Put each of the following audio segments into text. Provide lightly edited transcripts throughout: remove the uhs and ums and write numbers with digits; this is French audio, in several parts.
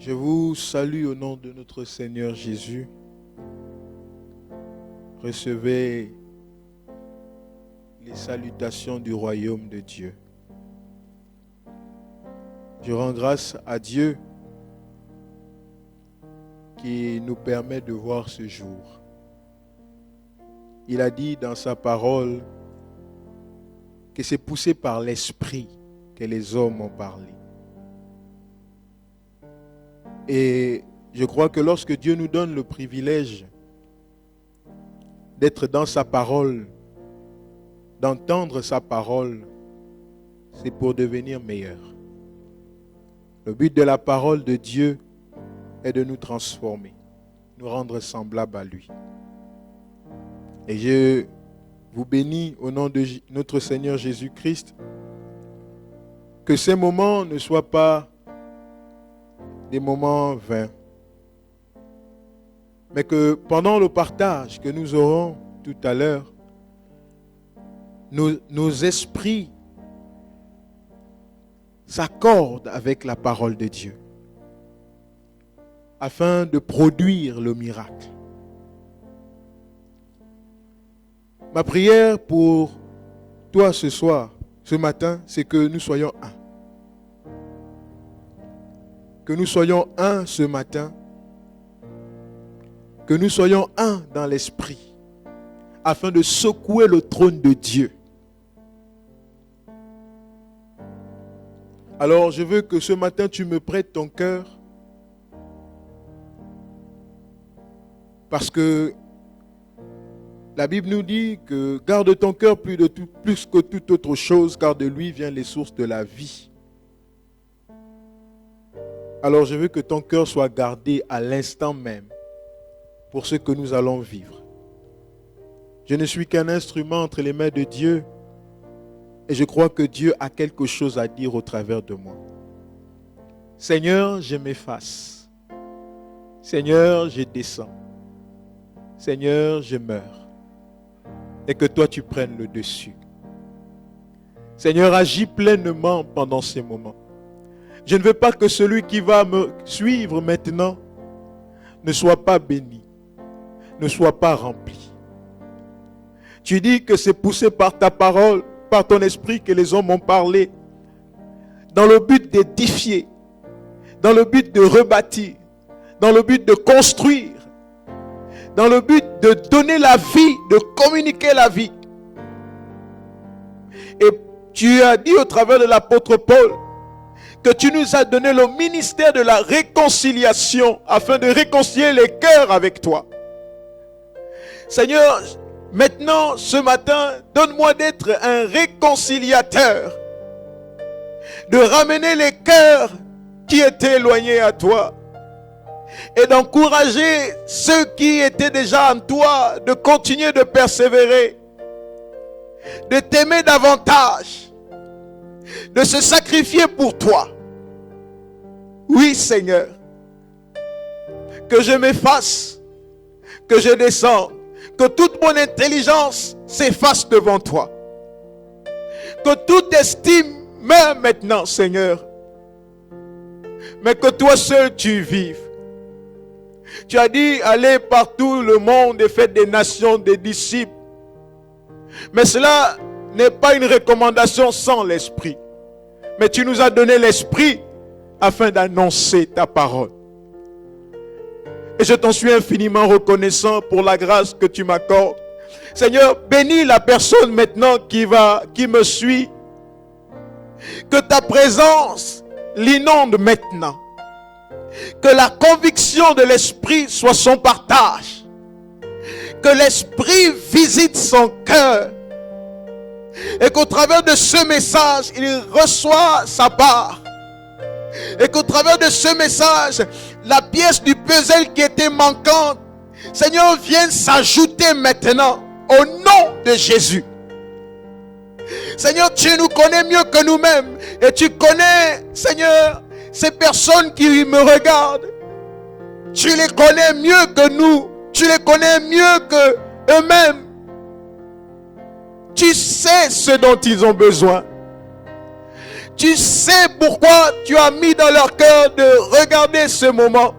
Je vous salue au nom de notre Seigneur Jésus. Recevez les salutations du royaume de Dieu. Je rends grâce à Dieu qui nous permet de voir ce jour. Il a dit dans sa parole que c'est poussé par l'Esprit que les hommes ont parlé. Et je crois que lorsque Dieu nous donne le privilège d'être dans sa parole, d'entendre sa parole, c'est pour devenir meilleur. Le but de la parole de Dieu est de nous transformer, nous rendre semblables à lui. Et je vous bénis au nom de notre Seigneur Jésus-Christ, que ces moments ne soient pas des moments vains, mais que pendant le partage que nous aurons tout à l'heure, nos esprits s'accordent avec la parole de Dieu afin de produire le miracle. Ma prière pour toi ce soir, ce matin, c'est que nous soyons un. Que nous soyons un ce matin. Que nous soyons un dans l'esprit, afin de secouer le trône de Dieu. Alors je veux que ce matin tu me prêtes ton cœur, parce que la Bible nous dit que garde ton cœur plus que toute autre chose, car de lui viennent les sources de la vie. Alors je veux que ton cœur soit gardé à l'instant même pour ce que nous allons vivre. Je ne suis qu'un instrument entre les mains de Dieu et je crois que Dieu a quelque chose à dire au travers de moi. Seigneur, je m'efface. Seigneur, je descends. Seigneur, je meurs. Et que toi tu prennes le dessus. Seigneur, agis pleinement pendant ces moments. Je ne veux pas que celui qui va me suivre maintenant ne soit pas béni, ne soit pas rempli. Tu dis que c'est poussé par ta parole, par ton esprit que les hommes ont parlé, dans le but d'édifier, dans le but de rebâtir, dans le but de construire, dans le but de donner la vie, de communiquer la vie. Et tu as dit au travers de l'apôtre Paul que tu nous as donné le ministère de la réconciliation afin de réconcilier les cœurs avec toi. Seigneur, maintenant, ce matin, donne-moi d'être un réconciliateur, de ramener les cœurs qui étaient éloignés à toi et d'encourager ceux qui étaient déjà en toi de continuer de persévérer, de t'aimer davantage, de se sacrifier pour toi. Oui, Seigneur, que je m'efface, que je descende, que toute mon intelligence s'efface devant toi, que toute estime meure maintenant, Seigneur, mais que toi seul tu vives. Tu as dit, allez partout le monde et faites des nations des disciples. Mais cela n'est pas une recommandation sans l'esprit. Mais tu nous as donné l'esprit afin d'annoncer ta parole. Et je t'en suis infiniment reconnaissant pour la grâce que tu m'accordes. Seigneur, bénis la personne maintenant qui me suit. Que ta présence l'inonde maintenant. Que la conviction de l'esprit soit son partage. Que l'esprit visite son cœur. Et qu'au travers de ce message, il reçoit sa part. Et qu'au travers de ce message, la pièce du puzzle qui était manquante, Seigneur, vienne s'ajouter maintenant au nom de Jésus. Seigneur, tu nous connais mieux que nous-mêmes. Et tu connais, Seigneur, ces personnes qui me regardent. Tu les connais mieux que nous. Tu les connais mieux que eux-mêmes. Tu sais ce dont ils ont besoin. Tu sais pourquoi tu as mis dans leur cœur de regarder ce moment.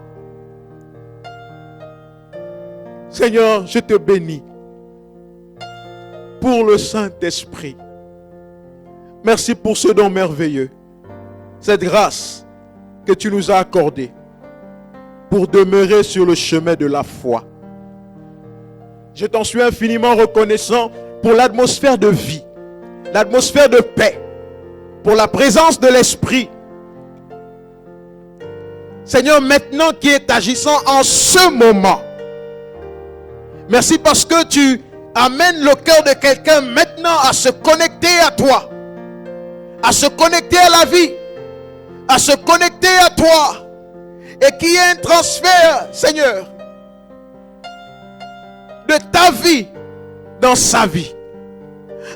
Seigneur, je te bénis pour le Saint-Esprit. Merci pour ce don merveilleux, cette grâce que tu nous as accordée pour demeurer sur le chemin de la foi. Je t'en suis infiniment reconnaissant pour l'atmosphère de vie, l'atmosphère de paix, pour la présence de l'Esprit. Seigneur, maintenant qui est agissant en ce moment, merci parce que tu amènes le cœur de quelqu'un maintenant à se connecter à toi, à se connecter à la vie, à se connecter à toi, et qu'il y ait un transfert, Seigneur, de ta vie dans sa vie,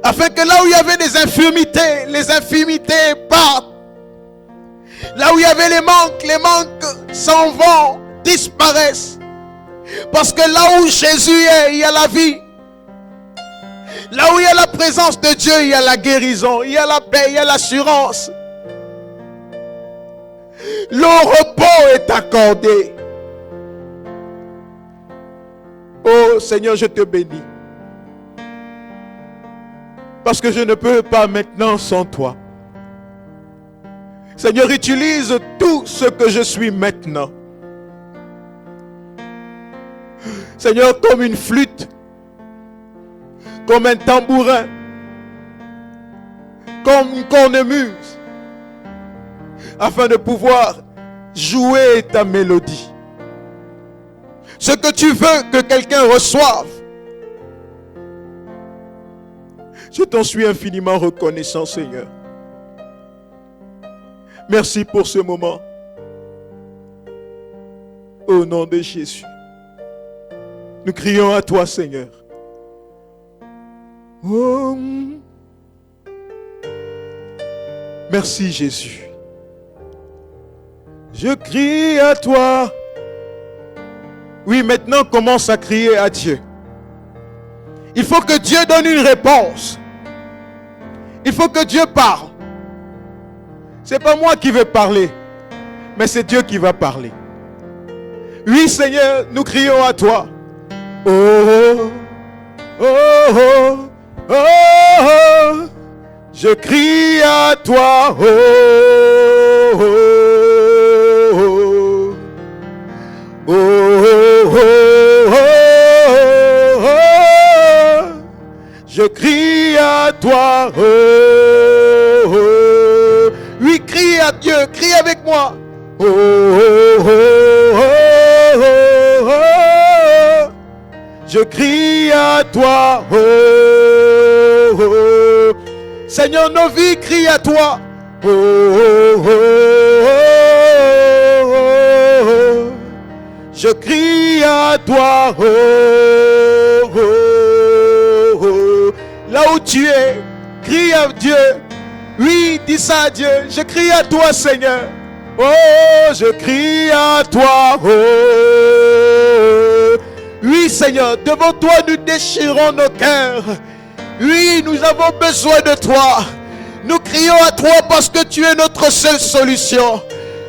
afin que là où il y avait des infirmités, les infirmités partent. Là où il y avait les manques s'en vont, disparaissent. Parce que là où Jésus est, il y a la vie. Là où il y a la présence de Dieu, il y a la guérison, il y a la paix, il y a l'assurance. Le repos est accordé. Oh Seigneur, je te bénis. Parce que je ne peux pas maintenant sans toi. Seigneur, utilise tout ce que je suis maintenant. Seigneur, comme une flûte, comme un tambourin, comme une cornemuse, afin de pouvoir jouer ta mélodie. Ce que tu veux que quelqu'un reçoive. Je t'en suis infiniment reconnaissant, Seigneur. Merci pour ce moment. Au nom de Jésus. Nous crions à toi, Seigneur. Oh. Merci, Jésus. Je crie à toi. Oui, maintenant commence à crier à Dieu. Il faut que Dieu donne une réponse. Il faut que Dieu parle. C'est pas moi qui vais parler, mais c'est Dieu qui va parler. Oui, Seigneur, nous crions à toi. Oh, oh, oh, oh, oh, je crie à toi. Oh, oh, oh, oh, oh, oh, oh, je crie à toi. Oh, oh. Oui, crie à Dieu, crie avec moi. Oh, oh, oh, oh, oh, oh. Je crie à toi. Oh, oh, oh. Seigneur, nos vies crient à toi. Oh, oh, oh, oh, oh. Je crie à toi. Oh, oh, oh. Là où tu es, crie à Dieu. Oui, dis ça à Dieu. Je crie à toi, Seigneur. Oh, je crie à toi. Oh, oui, Seigneur, devant toi, nous déchirons nos cœurs. Oui, nous avons besoin de toi. Nous crions à toi parce que tu es notre seule solution.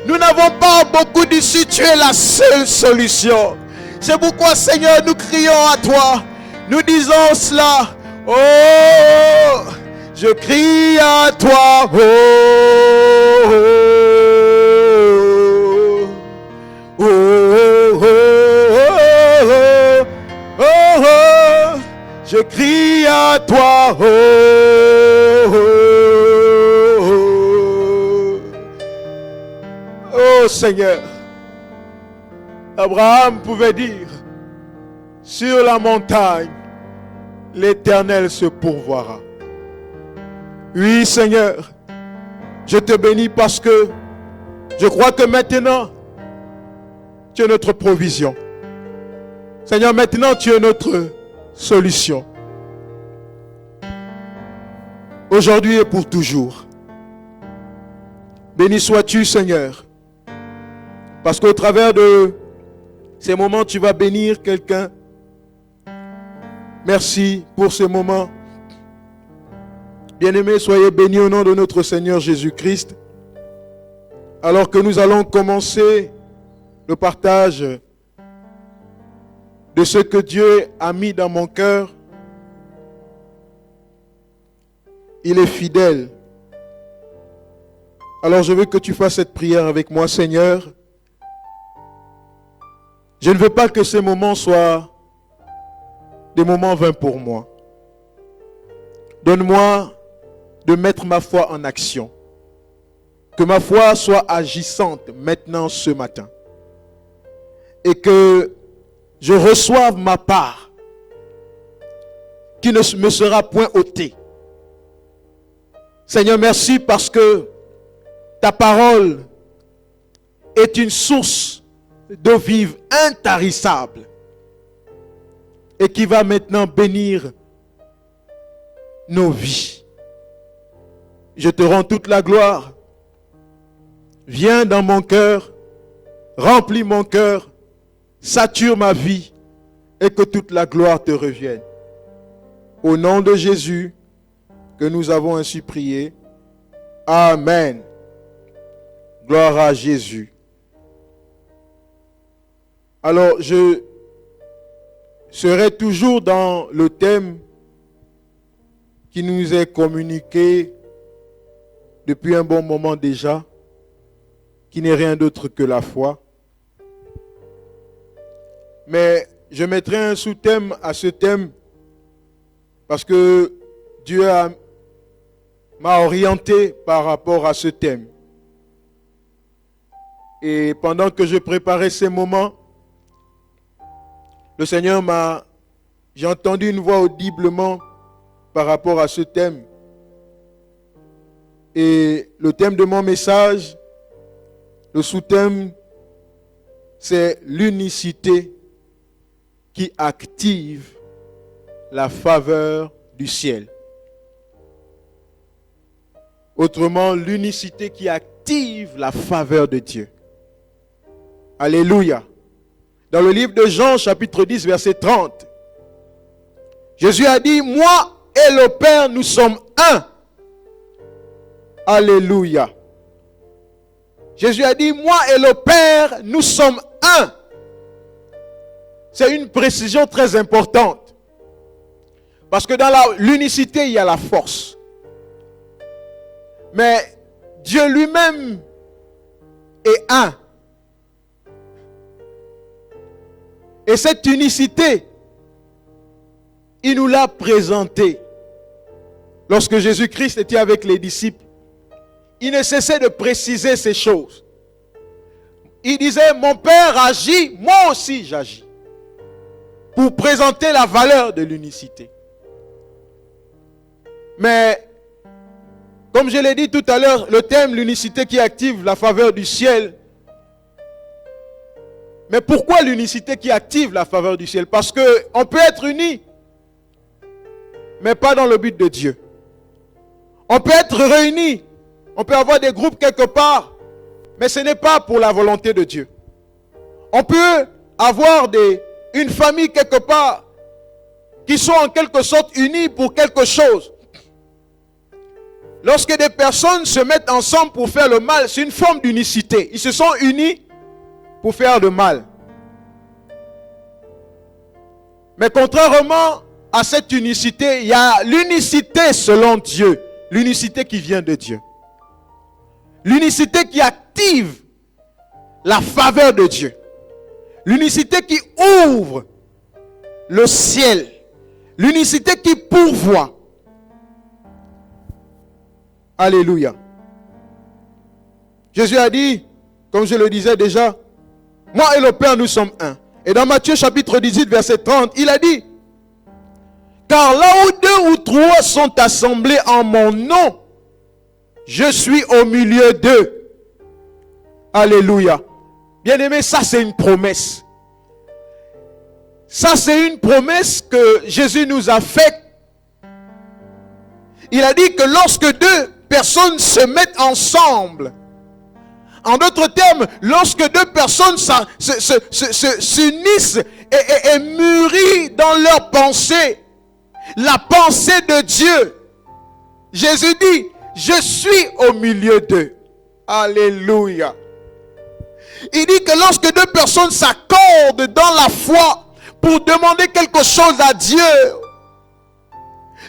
Nous n'avons pas beaucoup d'issue, tu es la seule solution. C'est pourquoi, Seigneur, nous crions à toi. Nous disons cela. Oh, je crie à toi. Oh, oh, oh, oh, oh, oh, je crie à toi. Oh, oh, oh, Seigneur. Abraham pouvait dire, sur la montagne, l'Éternel se pourvoira. Oui, Seigneur, je te bénis parce que je crois que maintenant, tu es notre provision. Seigneur, maintenant, tu es notre solution. Aujourd'hui et pour toujours. Béni sois-tu, Seigneur. Parce qu'au travers de ces moments, tu vas bénir quelqu'un. Merci pour ces moments. Bien-aimés, soyez bénis au nom de notre Seigneur Jésus-Christ. Alors que nous allons commencer le partage de ce que Dieu a mis dans mon cœur, il est fidèle. Alors je veux que tu fasses cette prière avec moi. Seigneur, je ne veux pas que ces moments soient des moments vains pour moi. Donne-moi de mettre ma foi en action. Que ma foi soit agissante maintenant ce matin. Et que je reçoive ma part qui ne me sera point ôtée. Seigneur, merci parce que ta parole est une source d'eau vive intarissable et qui va maintenant bénir nos vies. Je te rends toute la gloire. Viens dans mon cœur, remplis mon cœur, sature ma vie et que toute la gloire te revienne. Au nom de Jésus que nous avons ainsi prié. Amen. Gloire à Jésus. Alors, je serai toujours dans le thème qui nous est communiqué depuis un bon moment déjà, qui n'est rien d'autre que la foi. Mais je mettrai un sous-thème à ce thème parce que Dieu m'a orienté par rapport à ce thème. Et pendant que je préparais ces moments, le Seigneur j'ai entendu une voix audiblement par rapport à ce thème. Et le thème de mon message, le sous-thème, c'est l'unicité qui active la faveur du ciel. Autrement, l'unicité qui active la faveur de Dieu. Alléluia. Dans le livre de Jean, chapitre 10, verset 30, Jésus a dit, moi et le Père, nous sommes un. Alléluia. Jésus a dit, moi et le Père, nous sommes un. C'est une précision très importante. Parce que dans l'unicité, il y a la force. Mais Dieu lui-même est un. Et cette unicité, il nous l'a présentée. Lorsque Jésus-Christ était avec les disciples, il ne cessait de préciser ces choses. Il disait, mon Père agit, moi aussi j'agis. Pour présenter la valeur de l'unicité. Mais, comme je l'ai dit tout à l'heure, le thème, l'unicité qui active la faveur du ciel. Mais pourquoi l'unicité qui active la faveur du ciel? Parce qu'on peut être unis, mais pas dans le but de Dieu. On peut être réunis, on peut avoir des groupes quelque part, mais ce n'est pas pour la volonté de Dieu. On peut avoir une famille quelque part qui sont en quelque sorte unis pour quelque chose. Lorsque des personnes se mettent ensemble pour faire le mal, c'est une forme d'unicité. Ils se sont unis pour faire le mal. Mais contrairement à cette unicité, il y a l'unicité selon Dieu. L'unicité qui vient de Dieu. L'unicité qui active la faveur de Dieu. L'unicité qui ouvre le ciel. L'unicité qui pourvoit. Alléluia. Jésus a dit, comme je le disais déjà, moi et le Père, nous sommes un. Et dans Matthieu chapitre 18, verset 30, il a dit, car là où deux ou trois sont assemblés en mon nom, je suis au milieu d'eux. Alléluia. Bien-aimé, ça c'est une promesse. Ça c'est une promesse que Jésus nous a faite. Il a dit que lorsque deux personnes se mettent ensemble, en d'autres termes, lorsque deux personnes s'unissent et mûrissent dans leur pensée, la pensée de Dieu, Jésus dit, je suis au milieu d'eux. Alléluia. Il dit que lorsque deux personnes s'accordent dans la foi pour demander quelque chose à Dieu,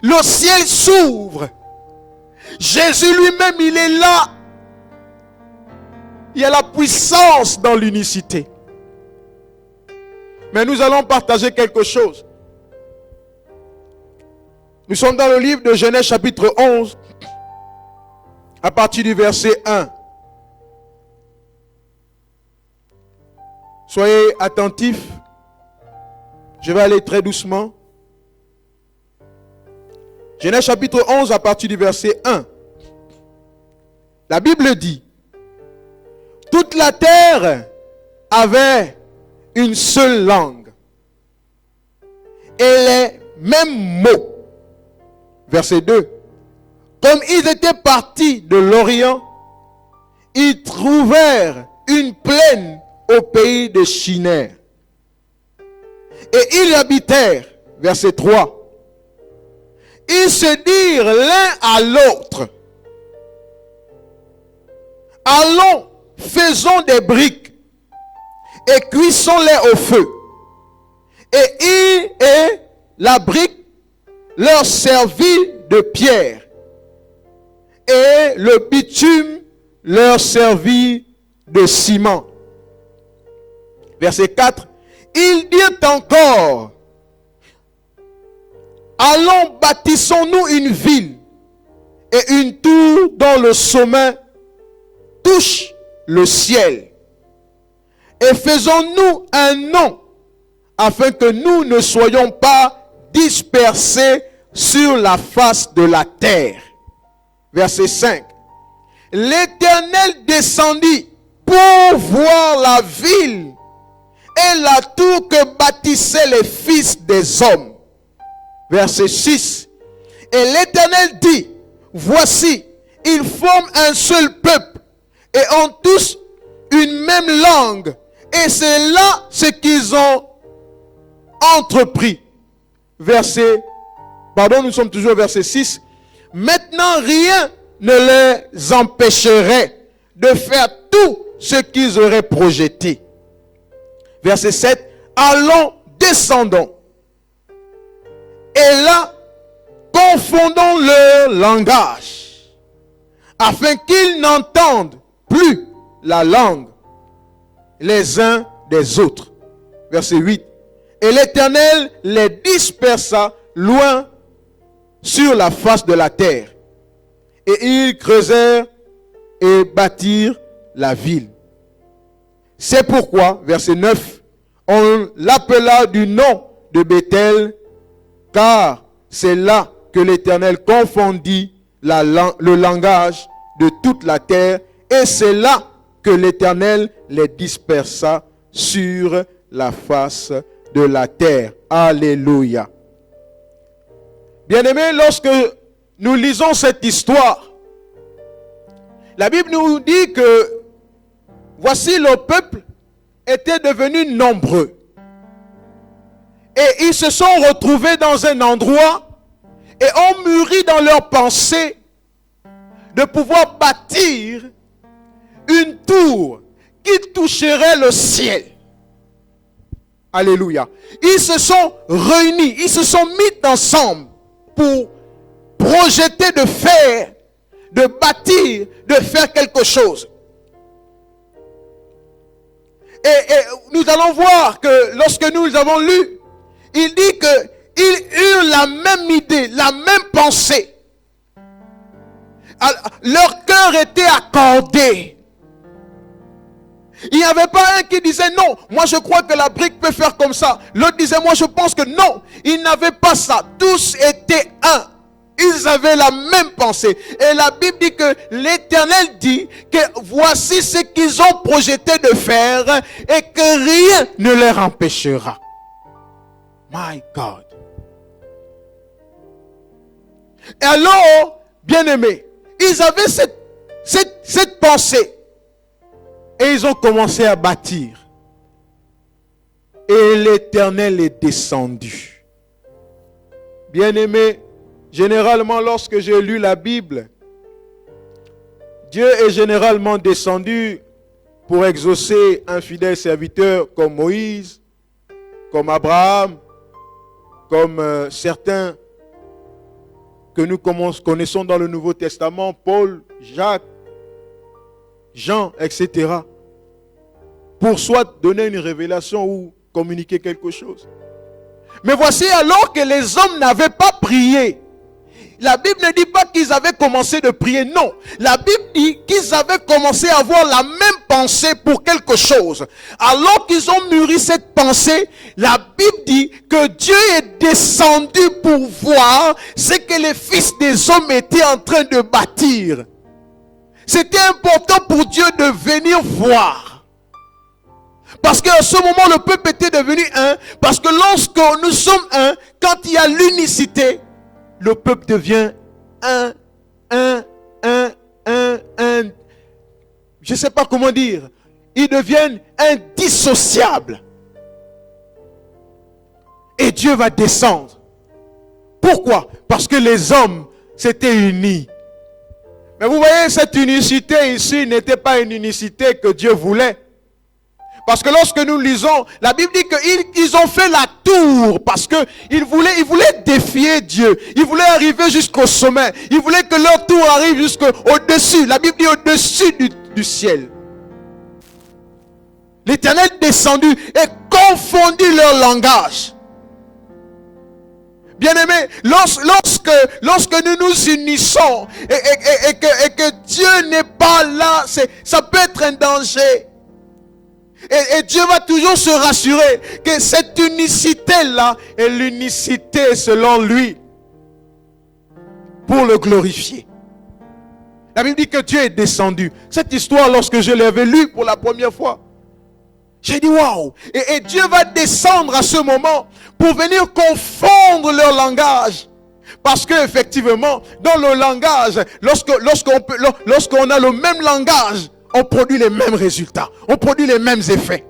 le ciel s'ouvre. Jésus lui-même, il est là. Il y a la puissance dans l'unicité. Mais nous allons partager quelque chose. Nous sommes dans le livre de Genèse chapitre 11, à partir du verset 1. Soyez attentifs. Je vais aller très doucement. Genèse chapitre 11 à partir du verset 1. La Bible dit, toute la terre avait une seule langue et les mêmes mots. Verset 2. Comme ils étaient partis de l'Orient, ils trouvèrent une plaine au pays de Shinar. Et ils y habitèrent. Verset 3. Ils se dirent l'un à l'autre, allons, faisons des briques et cuisons-les au feu. Et la brique leur servit de pierre et le bitume leur servit de ciment. Verset 4. Ils dirent encore, allons, bâtissons-nous une ville et une tour dont le sommet touche le ciel. Et faisons-nous un nom afin que nous ne soyons pas dispersés sur la face de la terre. Verset 5. L'Éternel descendit pour voir la ville et la tour que bâtissaient les fils des hommes. Verset 6. Et l'Éternel dit, voici, ils forment un seul peuple et ont tous une même langue. Et c'est là ce qu'ils ont entrepris. Nous sommes toujours au verset 6. Maintenant, rien ne les empêcherait de faire tout ce qu'ils auraient projeté. Verset 7. Allons, descendons. Et là, confondons leur langage, afin qu'ils n'entendent plus la langue les uns des autres. Verset 8. Et l'Éternel les dispersa loin sur la face de la terre. Et ils creusèrent et bâtirent la ville. C'est pourquoi, verset 9, on l'appela du nom de Bethel, car c'est là que l'Éternel confondit le langage de toute la terre, et c'est là que l'Éternel les dispersa sur la face de la terre. Alléluia. Bien-aimés, lorsque nous lisons cette histoire, la Bible nous dit que voici le peuple était devenu nombreux. Et ils se sont retrouvés dans un endroit et ont mûri dans leur pensée de pouvoir bâtir une tour qui toucherait le ciel. Alléluia. Ils se sont réunis, ils se sont mis ensemble pour projeter de faire, de bâtir, de faire quelque chose. Et nous allons voir que lorsque nous avons lu, il dit qu'ils eurent la même idée, la même pensée. Leur cœur était accordé. Il n'y avait pas un qui disait non, moi je crois que la brique peut faire comme ça. L'autre disait moi je pense que non. Ils n'avaient pas ça. Tous étaient un. Ils avaient la même pensée. Et la Bible dit que l'Éternel dit que voici ce qu'ils ont projeté de faire et que rien ne leur empêchera. My God. Et alors, bien-aimés, ils avaient cette pensée. Et ils ont commencé à bâtir. Et l'Éternel est descendu. Bien-aimés, Généralement, lorsque j'ai lu la Bible, Dieu est généralement descendu pour exaucer un fidèle serviteur comme Moïse, comme Abraham, comme certains que nous connaissons dans le Nouveau Testament, Paul, Jacques, Jean, etc. Pour soit donner une révélation ou communiquer quelque chose. Mais voici, alors que les hommes n'avaient pas prié, la Bible ne dit pas qu'ils avaient commencé de prier, non. La Bible dit qu'ils avaient commencé à avoir la même pensée pour quelque chose. Alors qu'ils ont mûri cette pensée, la Bible dit que Dieu est descendu pour voir ce que les fils des hommes étaient en train de bâtir. C'était important pour Dieu de venir voir. Parce qu'à ce moment, le peuple était devenu un. Parce que lorsque nous sommes un, quand il y a l'unicité, le peuple devient un. Je ne sais pas comment dire. Ils deviennent indissociables. Et Dieu va descendre. Pourquoi? Parce que les hommes s'étaient unis. Mais vous voyez, cette unicité ici n'était pas une unicité que Dieu voulait. Parce que lorsque nous lisons, la Bible dit qu'ils ont fait la tour parce qu'ils voulaient défier Dieu. Ils voulaient arriver jusqu'au sommet. Ils voulaient que leur tour arrive jusqu'au-dessus. La Bible dit au-dessus du ciel. L'Éternel descendu et confondu leur langage. Bien-aimés, lorsque nous nous unissons et que Dieu n'est pas là, ça peut être un danger. Et Dieu va toujours se rassurer que cette unicité-là est l'unicité selon lui pour le glorifier. La Bible dit que Dieu est descendu. Cette histoire, lorsque je l'avais lue pour la première fois, j'ai dit waouh! Et Dieu va descendre à ce moment pour venir confondre leur langage. Parce que effectivement, dans le langage, lorsqu'on a le même langage, on produit les mêmes résultats. On produit les mêmes effets.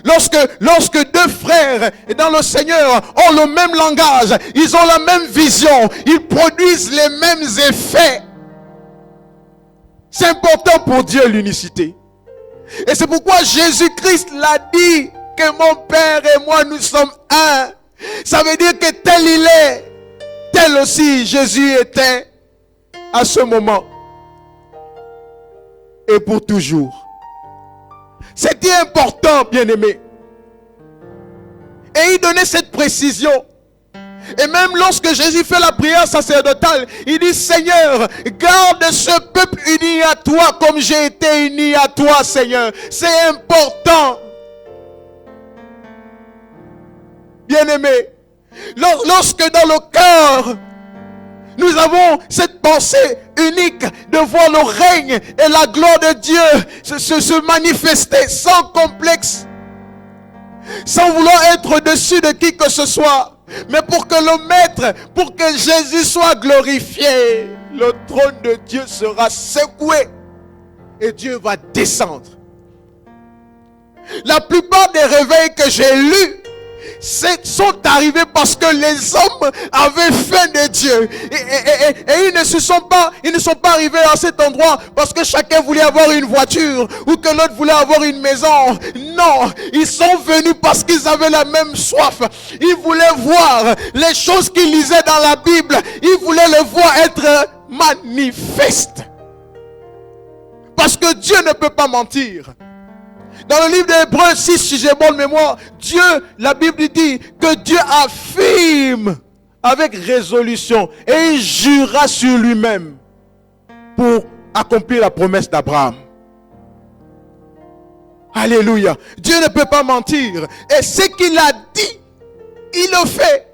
Lorsque deux frères dans le Seigneur ont le même langage, ils ont la même vision, ils produisent les mêmes effets. C'est important pour Dieu l'unicité. Et c'est pourquoi Jésus-Christ l'a dit que mon Père et moi nous sommes un. Ça veut dire que tel il est, tel aussi Jésus était à ce moment. Et pour toujours. C'était important, bien-aimé. Et il donnait cette précision. Et même lorsque Jésus fait la prière sacerdotale, il dit: Seigneur, garde ce peuple uni à toi comme j'ai été uni à toi, Seigneur. C'est important. Bien-aimé, lorsque dans le cœur, nous avons cette pensée unique de voir le règne et la gloire de Dieu se manifester sans complexe, sans vouloir être au-dessus de qui que ce soit, mais pour que le Maître, pour que Jésus soit glorifié, le trône de Dieu sera secoué et Dieu va descendre. La plupart des réveils que j'ai lus sont arrivés parce que les hommes avaient faim de Dieu et ils ne sont pas arrivés à cet endroit parce que chacun voulait avoir une voiture ou que l'autre voulait avoir une maison. Non, ils sont venus parce qu'ils avaient la même soif. Ils voulaient voir les choses qu'ils lisaient dans la Bible. Ils voulaient les voir être manifestes. Parce que Dieu ne peut pas mentir. Dans le livre d'Hébreux 6, si j'ai bonne mémoire, Dieu, la Bible dit que Dieu affirme avec résolution et il jura sur lui-même pour accomplir la promesse d'Abraham. Alléluia. Dieu ne peut pas mentir. Et ce qu'il a dit, il le fait.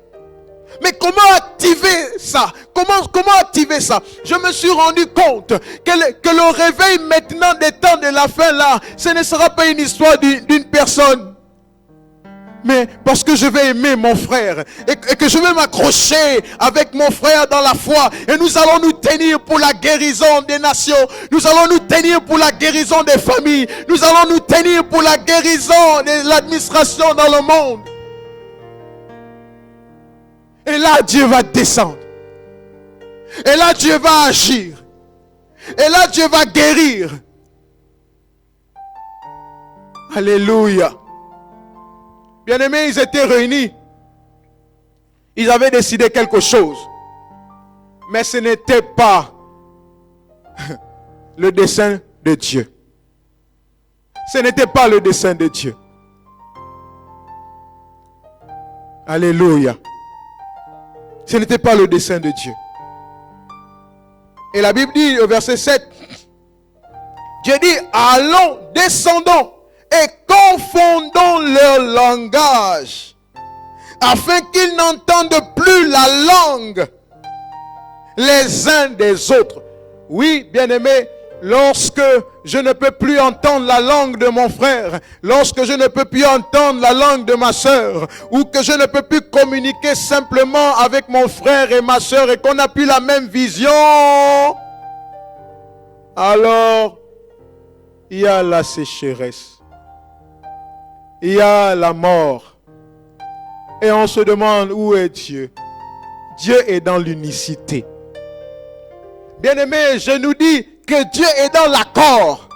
Mais comment activer ça? Comment activer ça? Je me suis rendu compte que le réveil maintenant des temps de la fin là, ce ne sera pas une histoire d'une personne. Mais parce que je vais aimer mon frère et que je vais m'accrocher avec mon frère dans la foi. Et nous allons nous tenir pour la guérison des nations. Nous allons nous tenir pour la guérison des familles. Nous allons nous tenir pour la guérison de l'administration dans le monde. Et là, Dieu va descendre. Et là, Dieu va agir. Et là, Dieu va guérir. Alléluia. Bien-aimés, ils étaient réunis. Ils avaient décidé quelque chose. Mais ce n'était pas le dessein de Dieu. Ce n'était pas le dessein de Dieu. Alléluia. Ce n'était pas le dessein de Dieu. Et la Bible dit au verset 7, Dieu dit, allons, descendons et confondons leur langage, afin qu'ils n'entendent plus la langue les uns des autres. Oui, bien-aimés, lorsque je ne peux plus entendre la langue de mon frère, lorsque je ne peux plus entendre la langue de ma soeur, ou que je ne peux plus communiquer simplement avec mon frère et ma soeur et qu'on n'a plus la même vision, alors il y a la sécheresse, il y a la mort. Et on se demande où est Dieu. Dieu est dans l'unicité. Bien-aimés, je nous dis que Dieu est dans l'accord.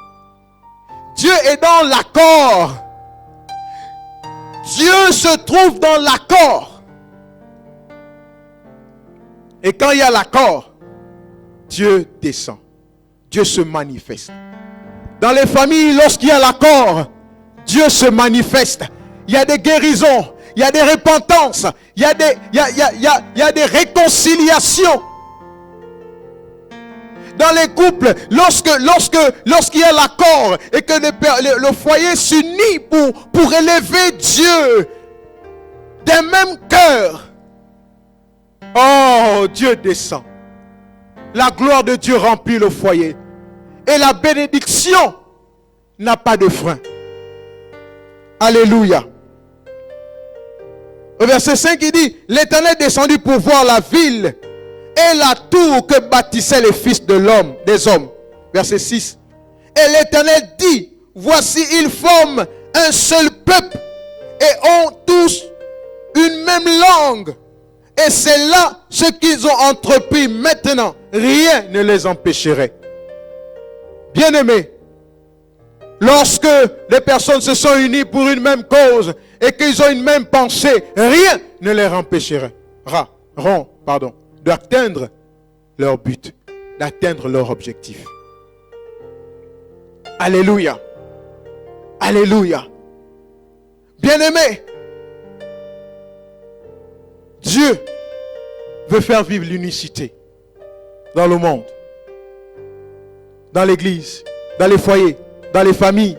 Dieu est dans l'accord. Dieu se trouve dans l'accord. Et quand il y a l'accord, Dieu descend. Dieu se manifeste. Dans les familles, lorsqu'il y a l'accord, Dieu se manifeste. Il y a des guérisons, il y a des repentances, il y a des réconciliations. Dans les couples, lorsqu'il y a l'accord et que le foyer s'unit pour élever Dieu d'un même cœur, oh, Dieu descend. La gloire de Dieu remplit le foyer. Et la bénédiction n'a pas de frein. Alléluia. Au verset 5, il dit, l'Éternel descendit pour voir la ville et la tour que bâtissaient les fils de l'homme, des hommes. Verset 6. Et l'Éternel dit, voici, ils forment un seul peuple et ont tous une même langue. Et c'est là ce qu'ils ont entrepris maintenant. Rien ne les empêcherait. Bien-aimés, lorsque les personnes se sont unies pour une même cause et qu'ils ont une même pensée, rien ne les empêcherait d'atteindre leur but, d'atteindre leur objectif. Alléluia. Alléluia. Bien-aimés, Dieu veut faire vivre l'unicité dans le monde, dans l'église, dans les foyers, dans les familles.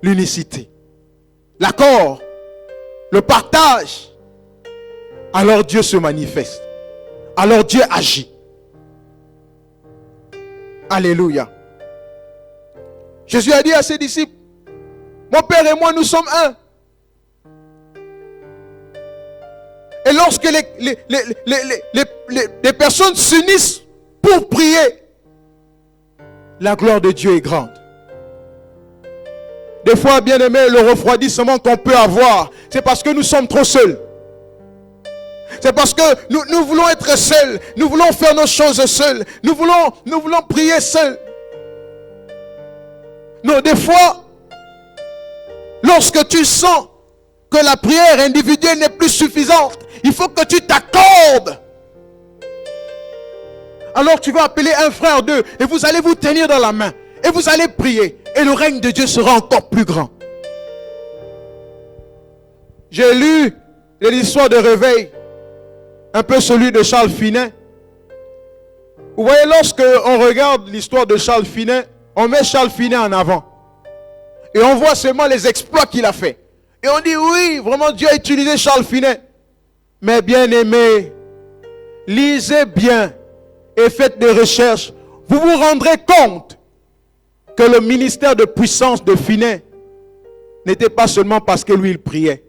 L'unicité, l'accord, le partage. Alors Dieu se manifeste. Alors Dieu agit. Alléluia. Jésus a dit à ses disciples, mon Père et moi, nous sommes un. Et lorsque les personnes s'unissent pour prier, la gloire de Dieu est grande. Des fois, bien aimé, le refroidissement qu'on peut avoir, c'est parce que nous sommes trop seuls. C'est parce que nous voulons être seuls. Nous voulons faire nos choses seuls. Nous voulons prier seuls. Non, des fois, lorsque tu sens que la prière individuelle n'est plus suffisante, il faut que tu t'accordes. Alors tu vas appeler un frère d'eux et vous allez vous tenir dans la main. Et vous allez prier. Et le règne de Dieu sera encore plus grand. J'ai lu l'histoire de réveil. Un peu celui de Charles Finet. Vous voyez, lorsque on regarde l'histoire de Charles Finet, on met Charles Finet en avant. Et on voit seulement les exploits qu'il a fait. Et on dit, oui, vraiment Dieu a utilisé Charles Finet. Mais bien aimé, lisez bien et faites des recherches. Vous vous rendrez compte que le ministère de puissance de Finet n'était pas seulement parce que lui il priait.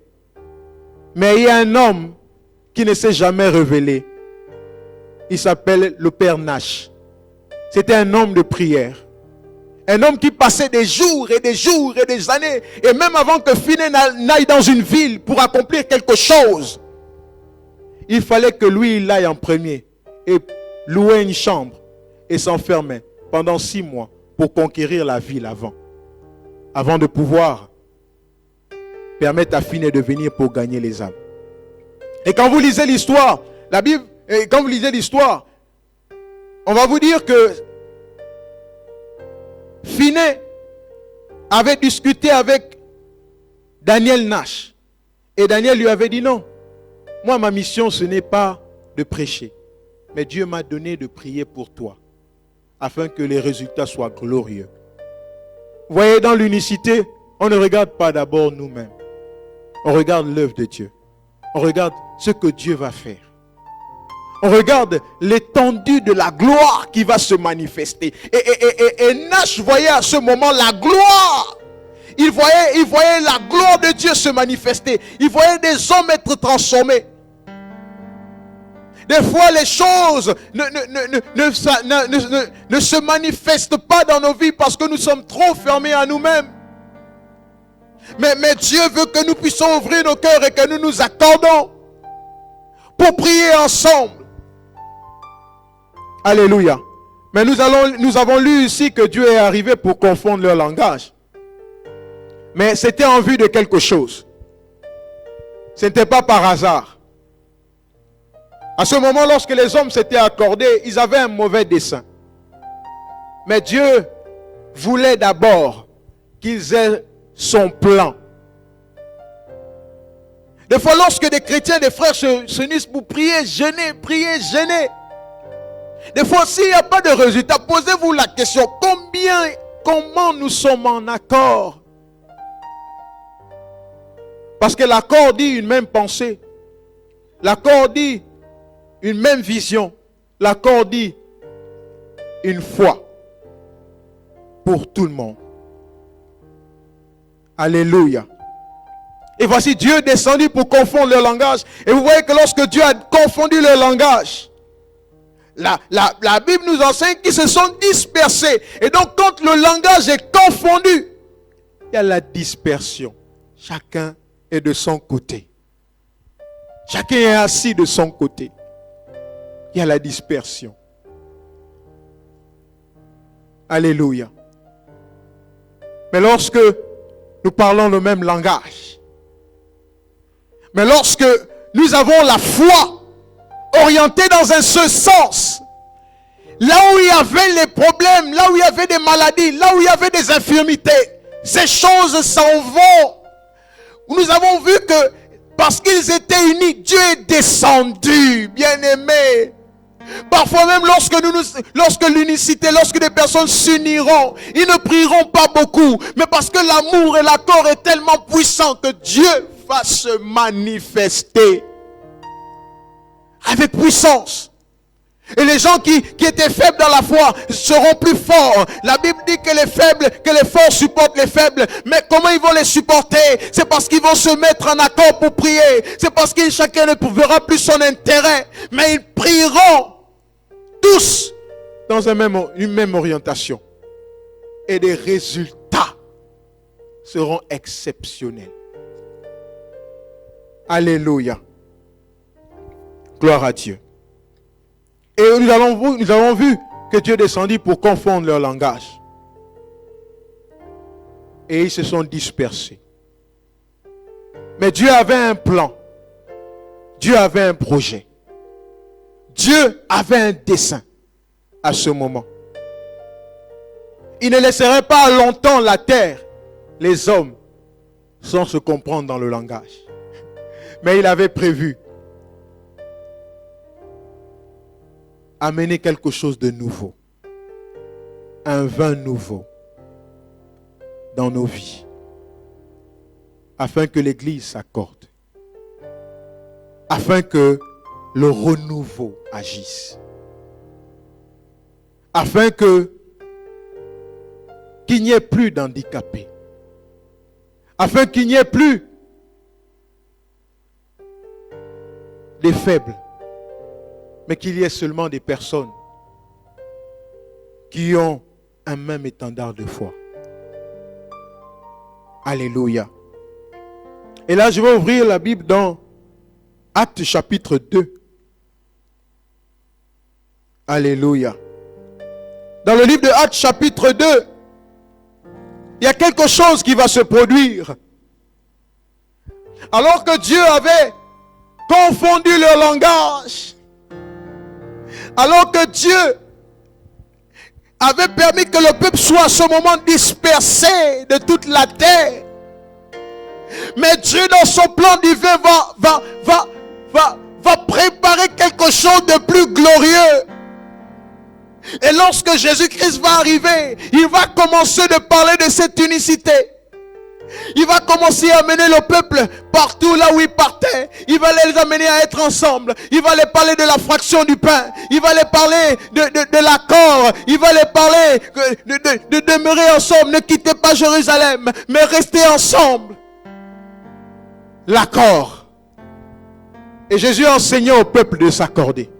Mais il y a un homme qui ne s'est jamais révélé. Il s'appelle le Père Nash. C'était un homme de prière. Un homme qui passait des jours et des jours et des années. Et même avant que Finet n'aille dans une ville pour accomplir quelque chose, il fallait que lui, il aille en premier et louer une chambre et s'enfermer pendant 6 mois pour conquérir la ville avant de pouvoir permettre à Phiné de venir pour gagner les âmes. Et quand vous lisez l'histoire, la Bible, et quand vous lisez l'histoire, on va vous dire que Phiné avait discuté avec Daniel Nash. Et Daniel lui avait dit non. Moi, ma mission, ce n'est pas de prêcher. Mais Dieu m'a donné de prier pour toi. Afin que les résultats soient glorieux. Vous voyez, dans l'unicité, on ne regarde pas d'abord nous-mêmes. On regarde l'œuvre de Dieu. On regarde ce que Dieu va faire. On regarde l'étendue de la gloire qui va se manifester. Et Nash voyait à ce moment la gloire. Il voyait la gloire de Dieu se manifester. Il voyait des hommes être transformés. Des fois, les choses ne se manifestent pas dans nos vies parce que nous sommes trop fermés à nous-mêmes. Mais Dieu veut que nous puissions ouvrir nos cœurs et que nous nous accordons pour prier ensemble. Alléluia. Mais nous avons lu ici que Dieu est arrivé pour confondre leur langage. Mais c'était en vue de quelque chose. Ce n'était pas par hasard. À ce moment, lorsque les hommes s'étaient accordés, ils avaient un mauvais dessein. Mais Dieu voulait d'abord qu'ils aient son plan. Des fois, lorsque des chrétiens, des frères se unissent pour prier, jeûner, des fois, s'il n'y a pas de résultat, posez-vous la question, comment nous sommes en accord? Parce que l'accord dit une même pensée. L'accord dit une même vision. L'accord dit une foi pour tout le monde. Alléluia. Et voici Dieu descendu pour confondre leur langage. Et vous voyez que lorsque Dieu a confondu leur langage, la Bible nous enseigne qu'ils se sont dispersés. Et donc quand le langage est confondu, il y a la dispersion. Chacun est de son côté. Chacun est assis de son côté. Il y a la dispersion. Alléluia. Mais lorsque nous parlons le même langage, mais lorsque nous avons la foi orientée dans un seul sens, là où il y avait les problèmes, là où il y avait des maladies, là où il y avait des infirmités, ces choses s'en vont. Nous avons vu que parce qu'ils étaient unis, Dieu est descendu, bien-aimés. Parfois même lorsque l'unicité, lorsque des personnes s'uniront, ils ne prieront pas beaucoup, mais parce que l'amour et l'accord est tellement puissant que Dieu va se manifester avec puissance. Et les gens qui étaient faibles dans la foi seront plus forts. La Bible dit que les forts supportent les faibles. Mais comment ils vont les supporter? C'est parce qu'ils vont se mettre en accord pour prier. C'est parce que chacun ne verra plus son intérêt. Mais ils prieront tous dans une même orientation. Et les résultats seront exceptionnels. Alléluia. Gloire à Dieu. Et nous avons vu que Dieu descendit pour confondre leur langage. Et ils se sont dispersés. Mais Dieu avait un plan. Dieu avait un projet. Dieu avait un dessein à ce moment. Il ne laisserait pas longtemps la terre, les hommes, sans se comprendre dans le langage. Mais il avait prévu amener quelque chose de nouveau. Un vin nouveau dans nos vies. Afin que l'Église s'accorde. Afin que le renouveau agisse. Afin qu'il n'y ait plus d'handicapés. Afin qu'il n'y ait plus des faibles. Mais qu'il y ait seulement des personnes qui ont un même étendard de foi. Alléluia. Et là, je vais ouvrir la Bible dans Actes chapitre 2. Alléluia. Dans le livre de Actes chapitre 2, il y a quelque chose qui va se produire. Alors que Dieu avait confondu leur langage, alors que Dieu avait permis que le peuple soit à ce moment dispersé de toute la terre, mais Dieu dans son plan divin va préparer quelque chose de plus glorieux. Et lorsque Jésus-Christ va arriver, il va commencer de parler de cette unicité. Il va commencer à amener le peuple partout là où il partait. Il va les amener à être ensemble. Il va les parler de la fraction du pain. Il va les parler de l'accord. Il va les parler de demeurer ensemble. Ne quittez pas Jérusalem, mais restez ensemble. L'accord. Et Jésus enseignait au peuple de s'accorder.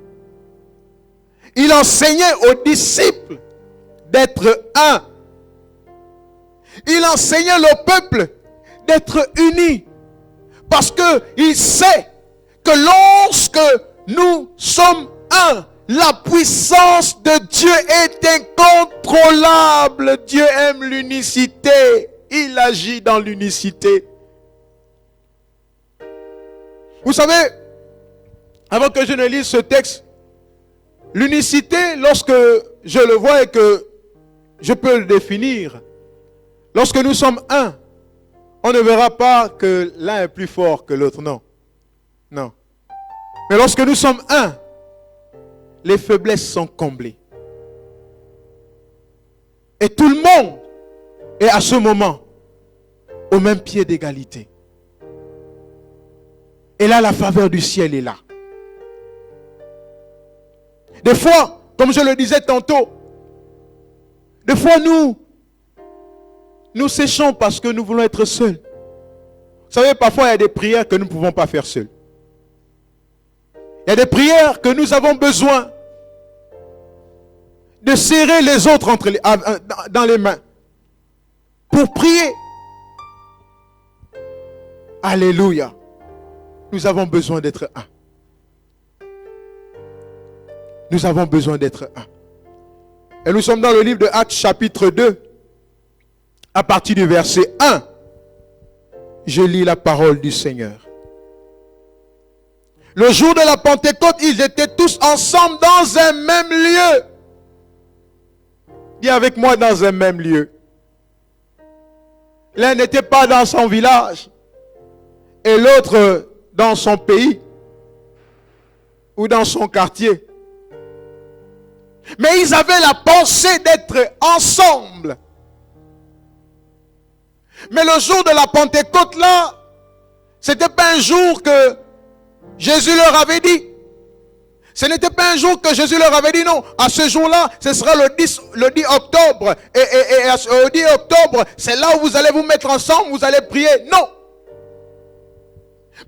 Il enseignait aux disciples d'être un. Il enseignait au peuple d'être unis. Parce qu'il sait que lorsque nous sommes un, la puissance de Dieu est incontrôlable. Dieu aime l'unicité. Il agit dans l'unicité. Vous savez, avant que je ne lise ce texte, l'unicité, lorsque je le vois et que je peux le définir, lorsque nous sommes un, on ne verra pas que l'un est plus fort que l'autre, non. Non. Mais lorsque nous sommes un, les faiblesses sont comblées. Et tout le monde est à ce moment au même pied d'égalité. Et là, la faveur du ciel est là. Des fois, comme je le disais tantôt, des fois nous séchons parce que nous voulons être seuls. Vous savez, parfois il y a des prières que nous ne pouvons pas faire seuls. Il y a des prières que nous avons besoin de serrer les autres dans les mains pour prier. Alléluia. Nous avons besoin d'être un. Nous avons besoin d'être un. Et nous sommes dans le livre de Actes chapitre 2. À partir du verset 1. Je lis la parole du Seigneur. Le jour de la Pentecôte, ils étaient tous ensemble dans un même lieu. Dis avec moi, dans un même lieu. L'un n'était pas dans son village et l'autre dans son pays ou dans son quartier. Mais ils avaient la pensée d'être ensemble. Mais le jour de la Pentecôte là, c'était pas un jour que Jésus leur avait dit. Ce n'était pas un jour que Jésus leur avait dit non. À ce jour-là, ce sera le 10 octobre. Et au 10 octobre, c'est là où vous allez vous mettre ensemble, vous allez prier. Non.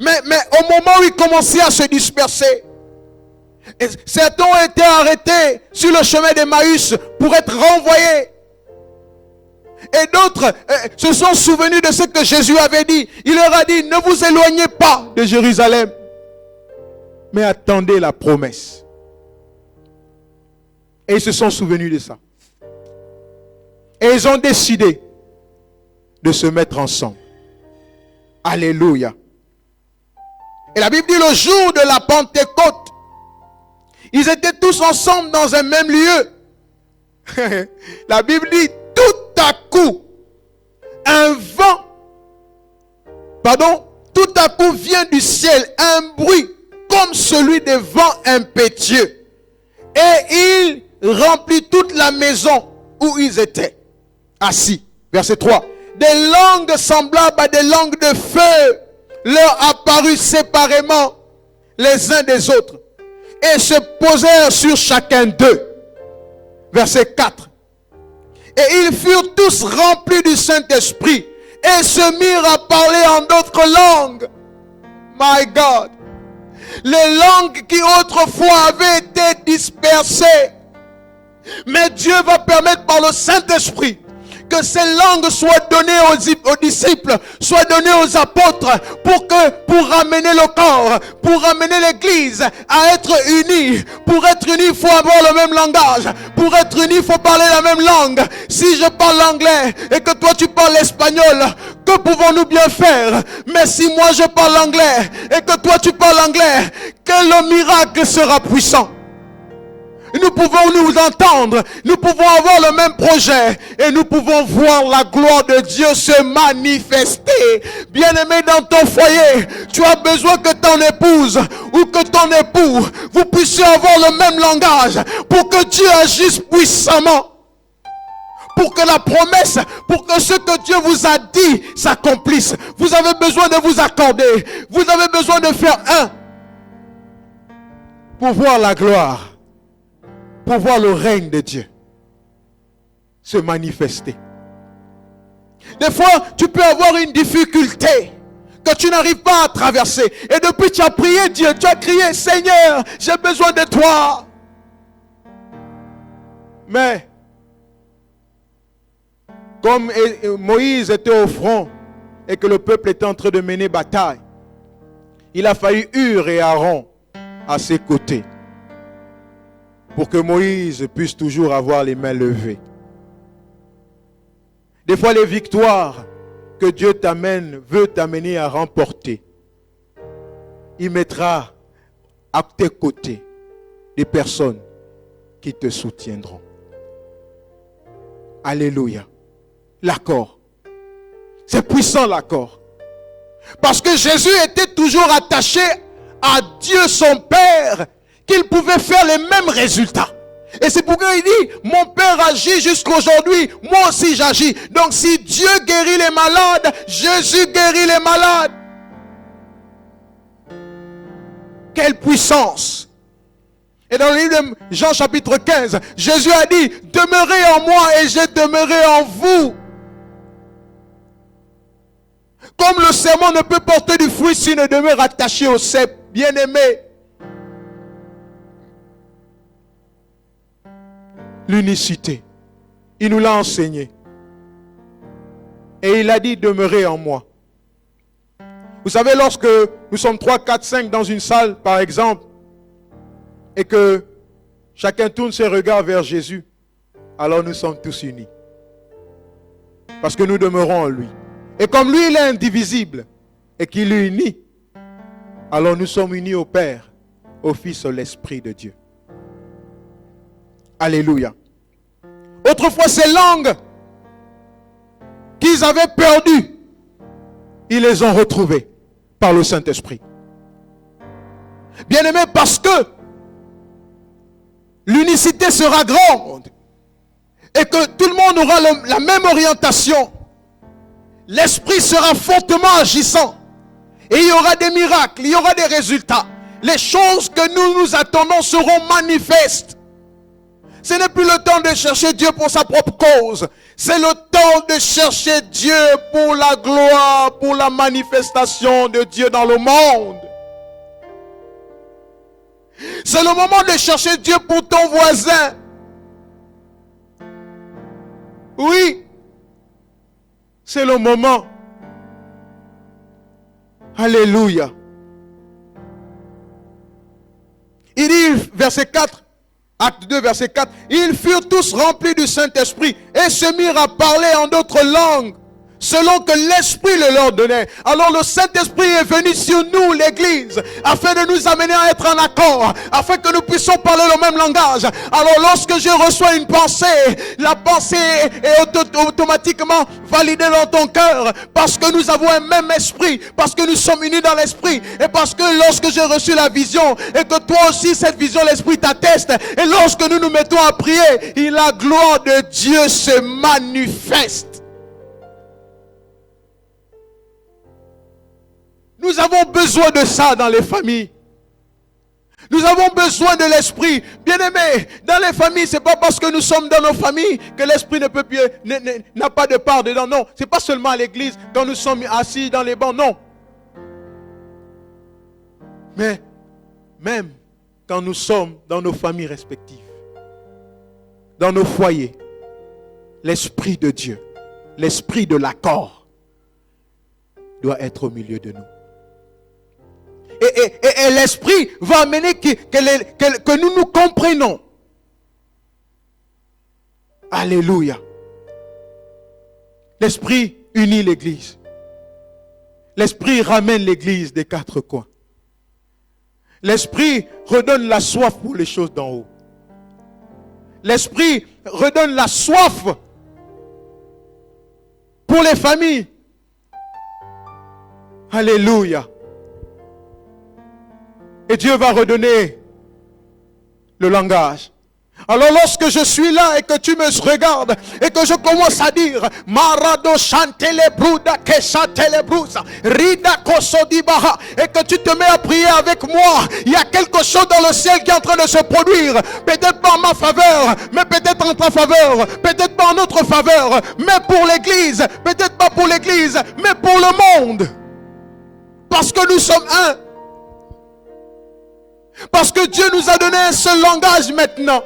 Mais au moment où ils commençaient à se disperser, certains ont été arrêtés sur le chemin d'Emmaüs pour être renvoyés. Et d'autres se sont souvenus de ce que Jésus avait dit. Il leur a dit, ne vous éloignez pas de Jérusalem, mais attendez la promesse. Et ils se sont souvenus de ça. Et ils ont décidé de se mettre ensemble. Alléluia. Et la Bible dit, le jour de la Pentecôte, ils étaient tous ensemble dans un même lieu. La Bible dit, tout à coup, tout à coup vient du ciel un bruit comme celui des vents impétueux. Et il remplit toute la maison où ils étaient assis. Verset 3. Des langues semblables à des langues de feu leur apparurent séparément les uns des autres et se posèrent sur chacun d'eux. Verset 4. Et ils furent tous remplis du Saint-Esprit et se mirent à parler en d'autres langues. My God. Les langues qui autrefois avaient été dispersées. Mais Dieu va permettre par le Saint-Esprit que ces langues soient données aux disciples, soient données aux apôtres, pour ramener le corps, pour ramener l'église à être unis. Pour être unis, il faut avoir le même langage. Pour être unis, il faut parler la même langue. Si je parle l'anglais et que toi tu parles l'espagnol, que pouvons-nous bien faire? Mais si moi je parle l'anglais et que toi tu parles l'anglais, quel miracle sera puissant? Nous pouvons nous entendre, nous pouvons avoir le même projet et nous pouvons voir la gloire de Dieu se manifester. Bien-aimé, dans ton foyer, tu as besoin que ton épouse ou que ton époux, vous puissiez avoir le même langage pour que Dieu agisse puissamment. Pour que la promesse, pour que ce que Dieu vous a dit s'accomplisse. Vous avez besoin de vous accorder. Vous avez besoin de faire un pour voir la gloire. Pour voir le règne de Dieu se manifester. Des fois, tu peux avoir une difficulté que tu n'arrives pas à traverser. Et depuis tu as prié Dieu, tu as crié, Seigneur, j'ai besoin de toi. Mais, comme Moïse était au front et que le peuple était en train de mener bataille, il a fallu Hur et Aaron à ses côtés, pour que Moïse puisse toujours avoir les mains levées. Des fois, les victoires que Dieu veut t'amener à remporter, il mettra à tes côtés des personnes qui te soutiendront. Alléluia. L'accord. C'est puissant l'accord. Parce que Jésus était toujours attaché à Dieu son Père, qu'il pouvait faire les mêmes résultats. Et c'est pourquoi il dit, mon Père agit jusqu'à aujourd'hui, moi aussi j'agis. Donc si Dieu guérit les malades, Jésus guérit les malades. Quelle puissance! Et dans le livre de Jean chapitre 15, Jésus a dit, demeurez en moi et je demeurerai en vous. Comme le serment ne peut porter du fruit s'il ne demeure attaché au cep, bien-aimé. L'unicité. Il nous l'a enseigné. Et il a dit, demeurez en moi. Vous savez, lorsque nous sommes 3, 4, 5 dans une salle, par exemple, et que chacun tourne ses regards vers Jésus, alors nous sommes tous unis. Parce que nous demeurons en lui. Et comme lui, il est indivisible, et qu'il est uni, alors nous sommes unis au Père, au Fils, à l'Esprit de Dieu. Alléluia. Autrefois, ces langues qu'ils avaient perdues, ils les ont retrouvées par le Saint-Esprit. Bien-aimés, parce que l'unicité sera grande et que tout le monde aura la même orientation, l'Esprit sera fortement agissant et il y aura des miracles, il y aura des résultats. Les choses que nous attendons seront manifestes. Ce n'est plus le temps de chercher Dieu pour sa propre cause. C'est le temps de chercher Dieu pour la gloire, pour la manifestation de Dieu dans le monde. C'est le moment de chercher Dieu pour ton voisin. Oui, c'est le moment. Alléluia. Il dit, verset 4, Acte 2, verset 4, ils furent tous remplis du Saint-Esprit et se mirent à parler en d'autres langues, selon que l'Esprit le leur donnait. Alors le Saint-Esprit est venu sur nous, l'Église, afin de nous amener à être en accord, afin que nous puissions parler le même langage. Alors lorsque je reçois une pensée, la pensée est automatiquement validée dans ton cœur, parce que nous avons un même esprit, parce que nous sommes unis dans l'esprit, et parce que lorsque j'ai reçu la vision, et que toi aussi cette vision, l'esprit t'atteste, et lorsque nous nous mettons à prier, la gloire de Dieu se manifeste. Nous avons besoin de ça dans les familles. Nous avons besoin de l'esprit. Bien-aimés, dans les familles, ce n'est pas parce que nous sommes dans nos familles que l'esprit n'a pas de part dedans. Non, ce n'est pas seulement à l'église, quand nous sommes assis dans les bancs, non. Mais même quand nous sommes dans nos familles respectives, dans nos foyers, l'Esprit de Dieu l'esprit de l'accord doit être au milieu de nous. Et l'esprit va amener que nous nous comprenons. Alléluia. L'esprit unit l'église. L'esprit ramène l'église des quatre coins. L'esprit redonne la soif pour les choses d'en haut. L'esprit redonne la soif pour les familles. Alléluia. Et Dieu va redonner le langage. Alors lorsque je suis là et que tu me regardes et que je commence à dire Marado chantele bruda que chantele brusa rida kosodibaha et que tu te mets à prier avec moi, il y a quelque chose dans le ciel qui est en train de se produire, peut-être pas en ma faveur, mais peut-être en ta faveur, peut-être pas en notre faveur, mais pour l'église, peut-être pas pour l'église, mais pour le monde, parce que nous sommes un, parce que Dieu nous a donné un seul langage maintenant.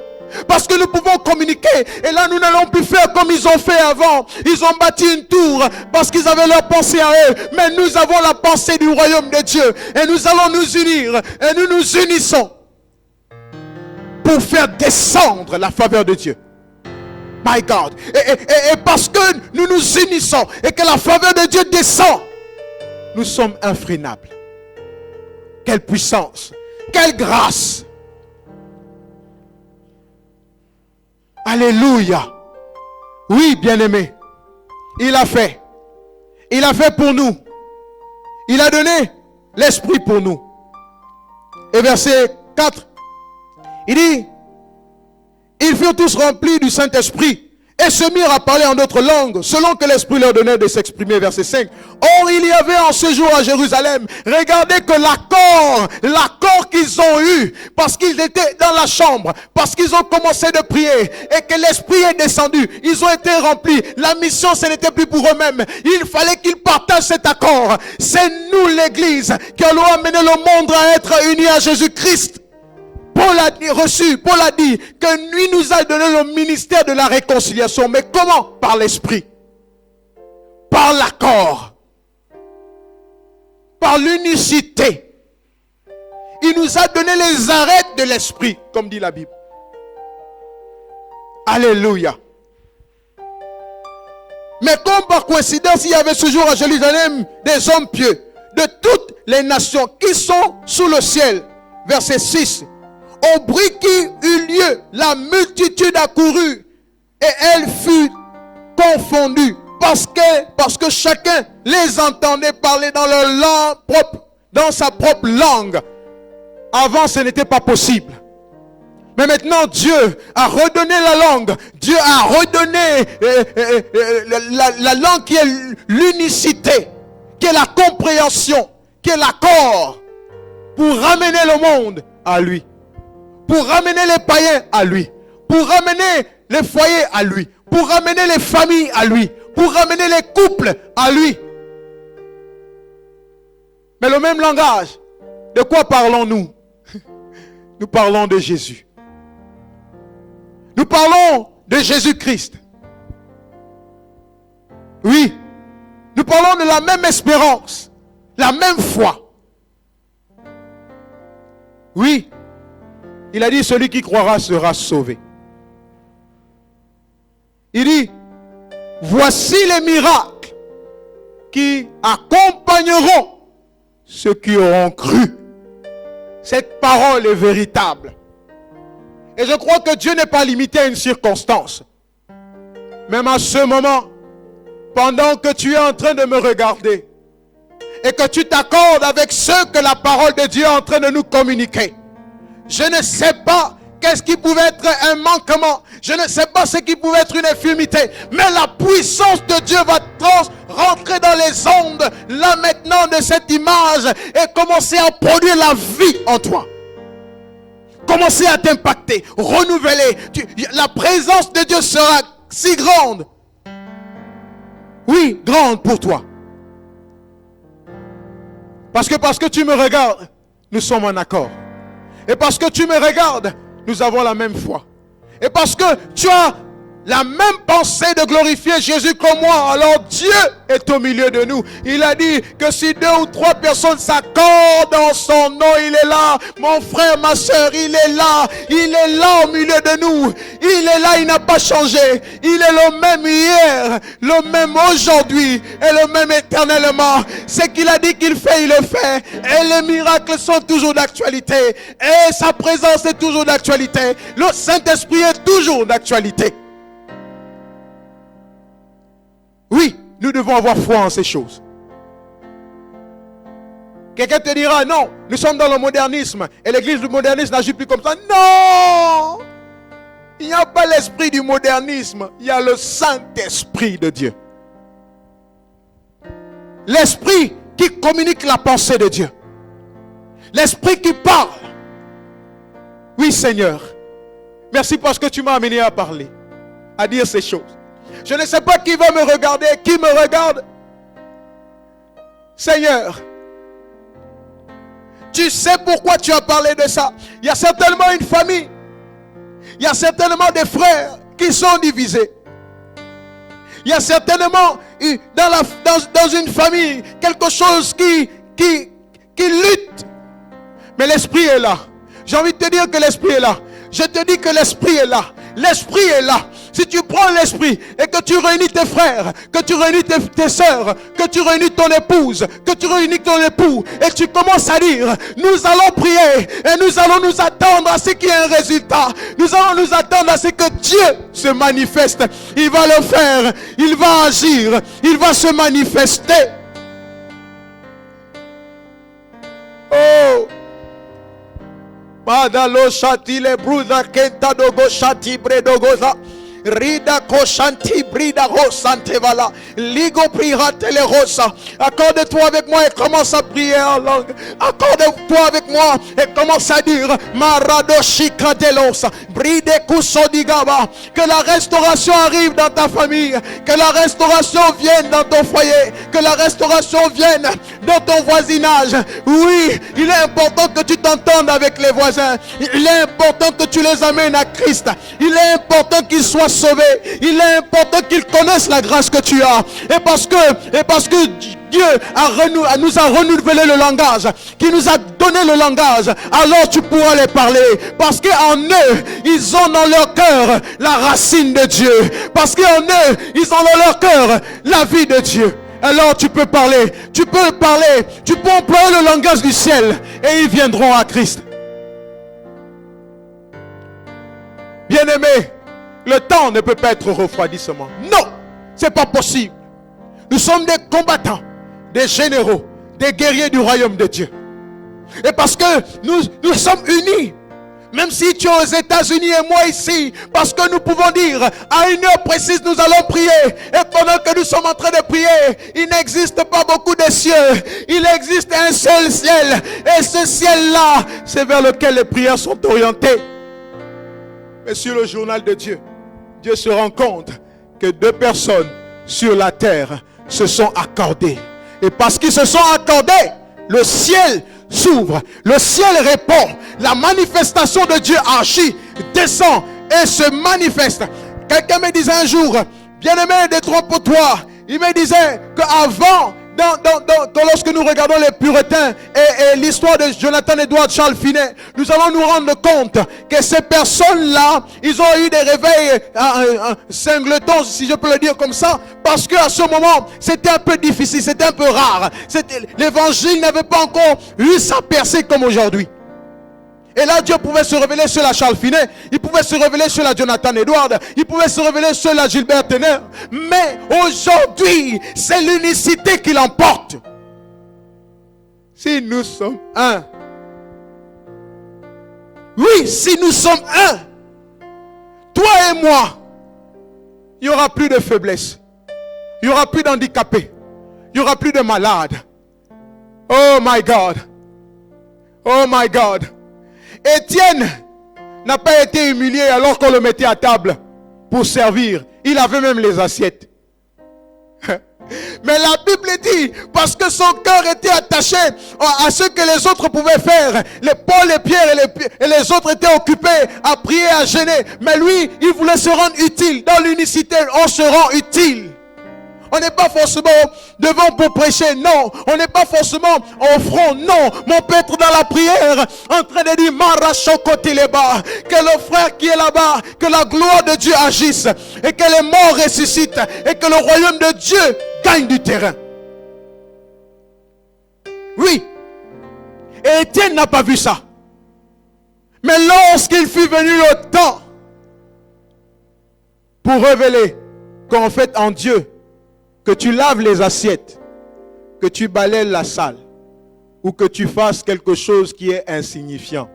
Parce que nous pouvons communiquer. Et là nous n'allons plus faire comme ils ont fait avant. Ils ont bâti une tour parce qu'ils avaient leur pensée à eux. Mais nous avons la pensée du royaume de Dieu. Et nous allons nous unir. Et nous nous unissons pour faire descendre la faveur de Dieu. My God. Et parce que nous nous unissons et que la faveur de Dieu descend, nous sommes infrénables. Quelle puissance, quelle grâce. Alléluia. Oui, bien-aimé. Il a fait. Il a fait pour nous. Il a donné l'esprit pour nous. Et verset 4. Il dit, ils furent tous remplis du Saint-Esprit et se mirent à parler en d'autres langues, selon que l'Esprit leur donnait de s'exprimer. Verset 5. Or, il y avait en ce jour à Jérusalem, regardez que l'accord qu'ils ont eu, parce qu'ils étaient dans la chambre, parce qu'ils ont commencé de prier, et que l'Esprit est descendu, ils ont été remplis. La mission, ce n'était plus pour eux-mêmes. Il fallait qu'ils partagent cet accord. C'est nous, l'Église, qui allons amener le monde à être unis à Jésus-Christ. Paul a dit que lui nous a donné le ministère de la réconciliation. Mais comment? Par l'esprit. Par l'accord. Par l'unicité. Il nous a donné les arêtes de l'esprit, comme dit la Bible. Alléluia. Mais comme par coïncidence, il y avait ce jour à Jérusalem des hommes pieux de toutes les nations qui sont sous le ciel. Verset 6. Au bruit qui eut lieu, la multitude accourut et elle fut confondue parce que chacun les entendait parler dans leur langue propre, dans sa propre langue. Avant, ce n'était pas possible. Mais maintenant, Dieu a redonné la langue. Dieu a redonné la langue qui est l'unicité, qui est la compréhension, qui est l'accord, pour ramener le monde à lui. Pour ramener les païens à lui. Pour ramener les foyers à lui. Pour ramener les familles à lui. Pour ramener les couples à lui. Mais le même langage, de quoi parlons-nous? Nous parlons de Jésus. Nous parlons de Jésus-Christ. Oui, nous parlons de la même espérance, la même foi. Oui, il a dit, celui qui croira sera sauvé. Il dit, voici les miracles qui accompagneront ceux qui auront cru. Cette parole est véritable. Et je crois que Dieu n'est pas limité à une circonstance. Même à ce moment, pendant que tu es en train de me regarder et que tu t'accordes avec ceux que la parole de Dieu est en train de nous communiquer, je ne sais pas qu'est-ce qui pouvait être un manquement. Je ne sais pas ce qui pouvait être une infirmité. Mais la puissance de Dieu va rentrer dans les ondes, là maintenant, de cette image et commencer à produire la vie en toi. Commencer à t'impacter, renouveler. La présence de Dieu sera si grande. Oui, grande pour toi. Parce que tu me regardes, nous sommes en accord. Et parce que tu me regardes, nous avons la même foi. Et parce que tu as la même pensée de glorifier Jésus comme moi, alors Dieu est au milieu de nous. Il a dit que si 2 ou 3 personnes s'accordent en son nom, il est là. Mon frère, ma soeur, il est là. Il est là au milieu de nous. Il est là, il n'a pas changé. Il est le même hier, le même aujourd'hui et le même éternellement. Ce qu'il a dit qu'il fait, il le fait. Et les miracles sont toujours d'actualité. Et sa présence est toujours d'actualité. Le Saint-Esprit est toujours d'actualité. Oui, nous devons avoir foi en ces choses. Quelqu'un te dira, non, nous sommes dans le modernisme et l'église du modernisme n'agit plus comme ça. Non! Il n'y a pas l'esprit du modernisme, il y a le Saint-Esprit de Dieu. L'esprit qui communique la pensée de Dieu. L'esprit qui parle. Oui, Seigneur. Merci parce que tu m'as amené à parler, à dire ces choses. Je ne sais pas qui va me regarder, qui me regarde. Seigneur, tu sais pourquoi tu as parlé de ça. Il y a certainement une famille. Il y a certainement des frères qui sont divisés. Il y a certainement dans une famille quelque chose qui lutte. Mais l'esprit est là. J'ai envie de te dire que l'esprit est là. Je te dis que l'esprit est là. L'esprit est là. Si tu prends l'esprit et que tu réunis tes frères, que tu réunis tes soeurs, que tu réunis ton épouse, que tu réunis ton époux, et tu commences à dire, nous allons prier et nous allons nous attendre à ce qu'il y ait un résultat. Nous allons nous attendre à ce que Dieu se manifeste. Il va le faire, il va agir, il va se manifester. Oh! Madalo shati le bruda kenta dogo shati bredogoza. Rida koshanti brida rosante vala. Ligo priera telerosa. Accorde-toi avec moi et commence à prier en langue. Accorde-toi avec moi et commence à dire Marado shikadelosa. Bride kusodigaba. Que la restauration arrive dans ta famille. Que la restauration vienne dans ton foyer. Que la restauration vienne dans ton voisinage. Oui, il est important que tu t'entendes avec les voisins. Il est important que tu les amènes à Christ. Il est important qu'ils soient sauvés. Il est important qu'ils connaissent la grâce que tu as. Et parce que Dieu nous a renouvelé le langage, qui nous a donné le langage, alors tu pourras les parler. Parce qu'en eux, ils ont dans leur cœur la racine de Dieu. Parce qu'en eux, ils ont dans leur cœur la vie de Dieu. Alors tu peux parler, tu peux employer le langage du ciel et ils viendront à Christ. Bien-aimé, le temps ne peut pas être refroidissement. Non, c'est pas possible. Nous sommes des combattants, des généraux, des guerriers du royaume de Dieu. Et parce que nous sommes unis, même si tu es aux États-Unis et moi ici, parce que nous pouvons dire à une heure précise nous allons prier, et pendant que nous sommes en train de prier, il n'existe pas beaucoup de cieux, il existe un seul ciel, et ce ciel-là, c'est vers lequel les prières sont orientées. Mais sur le journal de Dieu, Dieu se rend compte que 2 personnes sur la terre se sont accordées. Et parce qu'ils se sont accordés, le ciel s'ouvre, le ciel répond, la manifestation de Dieu agit, descend et se manifeste. Quelqu'un me disait un jour, bien-aimé, détrompe-toi. Il me disait qu'avant, lorsque nous regardons les puritains et l'histoire de Jonathan Edwards Charles Finney, nous allons nous rendre compte que ces personnes-là, ils ont eu des réveils cinglotants, si je peux le dire comme ça, parce qu'à ce moment, c'était un peu difficile, c'était un peu rare. L'évangile n'avait pas encore eu sa percée comme aujourd'hui. Et là, Dieu pouvait se révéler sur la Charles Finney, il pouvait se révéler sur la Jonathan Edwards, il pouvait se révéler sur la Gilbert Tenner. Mais aujourd'hui, c'est l'unicité qui l'emporte. Si nous sommes un. Oui, si nous sommes un. Toi et moi, il n'y aura plus de faiblesse. Il n'y aura plus d'handicapés. Il n'y aura plus de malades. Oh my God. Oh my God. Étienne n'a pas été humilié alors qu'on le mettait à table pour servir. Il avait même les assiettes. Mais la Bible dit Oui, parce que son cœur était attaché à ce que les autres pouvaient faire. Les Paul, les Pierre et les autres étaient occupés à prier, à gêner. Mais lui, il voulait se rendre utile. Dans l'unicité, on se rend utile. On n'est pas forcément devant pour prêcher, non. On n'est pas forcément au front, non. Mais on peut être dans la prière en train de dire Marachokotéleba, que le frère qui est là-bas, que la gloire de Dieu agisse et que les morts ressuscitent et que le royaume de Dieu gagne du terrain. Oui. Et Étienne n'a pas vu ça. Mais lorsqu'il fut venu le temps pour révéler qu'en fait en Dieu, que tu laves les assiettes, que tu balayes la salle, ou que tu fasses quelque chose qui est insignifiant,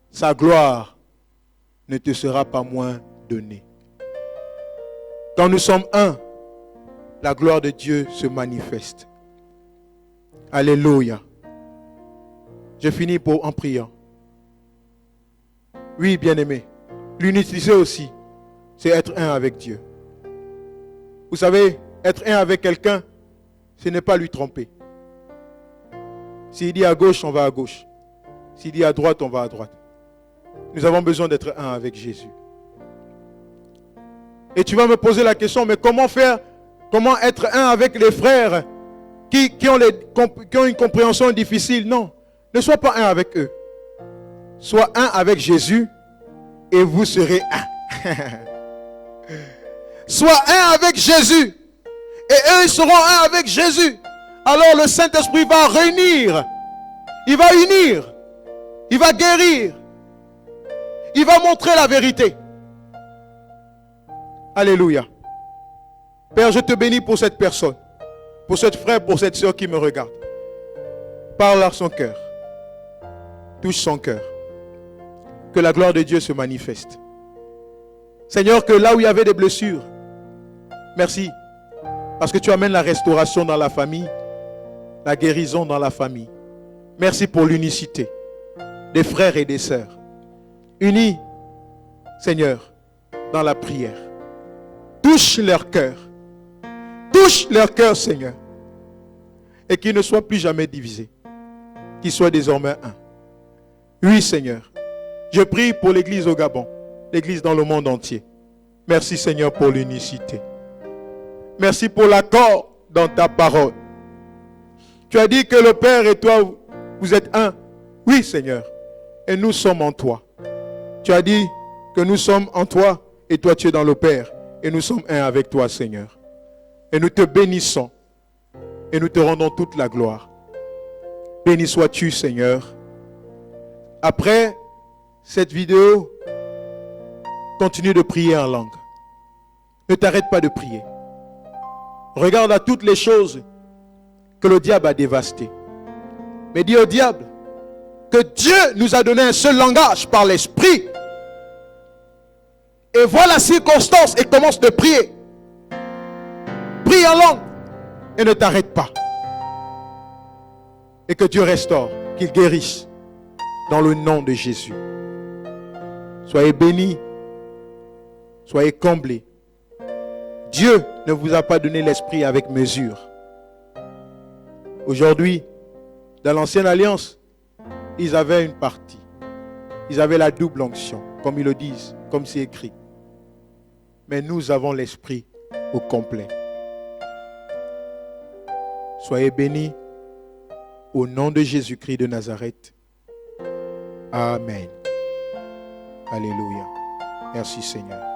sa gloire ne te sera pas moins donnée. Quand nous sommes un, la gloire de Dieu se manifeste. Alléluia. Je finis en priant. Oui, bien-aimé, l'unicité aussi, c'est être un avec Dieu. Vous savez, être un avec quelqu'un, ce n'est pas lui tromper. S'il dit à gauche, on va à gauche. S'il dit à droite, on va à droite. Nous avons besoin d'être un avec Jésus. Et tu vas me poser la question, mais comment faire, comment être un avec les frères qui ont une compréhension difficile? Non, ne sois pas un avec eux. Sois un avec Jésus et vous serez un. Sois un avec Jésus. Et eux, ils seront un avec Jésus. Alors le Saint-Esprit va réunir. Il va unir. Il va guérir. Il va montrer la vérité. Alléluia. Père, je te bénis pour cette personne. Pour cette frère, pour cette soeur qui me regarde. Parle à son cœur. Touche son cœur. Que la gloire de Dieu se manifeste. Seigneur, que là où il y avait des blessures, merci, parce que tu amènes la restauration dans la famille, la guérison dans la famille. Merci pour l'unicité des frères et des sœurs. Unis, Seigneur, dans la prière. Touche leur cœur. Touche leur cœur, Seigneur. Et qu'ils ne soient plus jamais divisés. Qu'ils soient désormais un. Oui, Seigneur. Je prie pour l'Église au Gabon, l'Église dans le monde entier. Merci, Seigneur, pour l'unicité. Merci pour l'accord dans ta parole. Tu as dit que le Père et toi, vous êtes un. Oui, Seigneur. Et nous sommes en toi. Tu as dit que nous sommes en toi et toi tu es dans le Père. Et nous sommes un avec toi, Seigneur. Et nous te bénissons. Et nous te rendons toute la gloire. Béni sois-tu, Seigneur. Après cette vidéo, continue de prier en langue. Ne t'arrête pas de prier. Regarde à toutes les choses que le diable a dévastées. Mais dis au diable que Dieu nous a donné un seul langage par l'Esprit. Et vois la circonstance et commence de prier. Prie en langue et ne t'arrête pas. Et que Dieu restaure, qu'il guérisse dans le nom de Jésus. Soyez bénis, soyez comblés. Dieu ne vous a pas donné l'esprit avec mesure. Aujourd'hui, dans l'ancienne alliance, ils avaient une partie. Ils avaient la double onction, comme ils le disent, comme c'est écrit. Mais nous avons l'esprit au complet. Soyez bénis au nom de Jésus-Christ de Nazareth. Amen. Alléluia. Merci Seigneur.